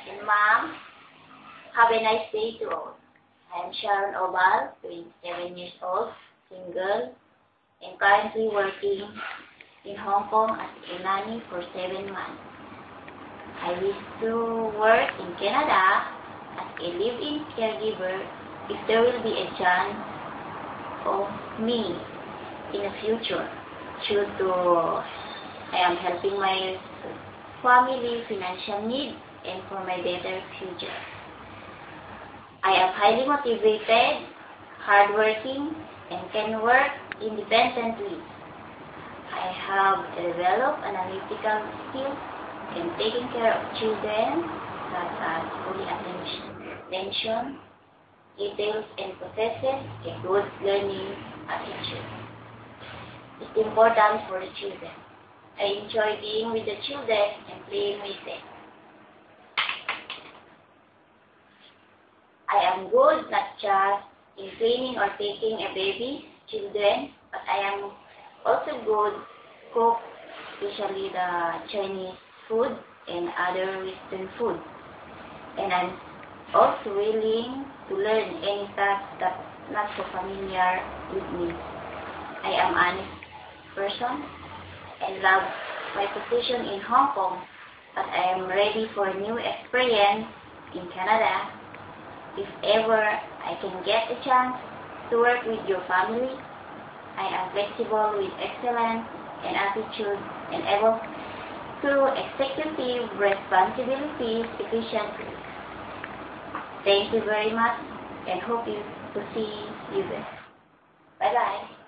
and mom. Have a nice day to all. I am Sharon Obal, 27 years old, single, and currently working in Hong Kong as a nanny for 7 months. I wish to work in Canada as a live-in caregiver if there will be a chance of me in the future due to I am helping my family financial needs and for my better future. I am highly motivated, hardworking, and can work independently. I have developed analytical skills in taking care of children, such as fully attention, details, and possesses a good learning attitude. It's important for the children. I enjoy being with the children and playing with them. I am good not just in training or taking a baby, children, but I am also good cook, especially the Chinese food and other Western food. And I'm also willing to learn any task that's not so familiar with me. I am an honest person and love my position in Hong Kong, but I am ready for a new experience in Canada. If ever I can get a chance to work with your family, I am flexible with excellence and attitude and able to executive responsibilities efficiently. Thank you very much and hope to see you there. Bye-bye.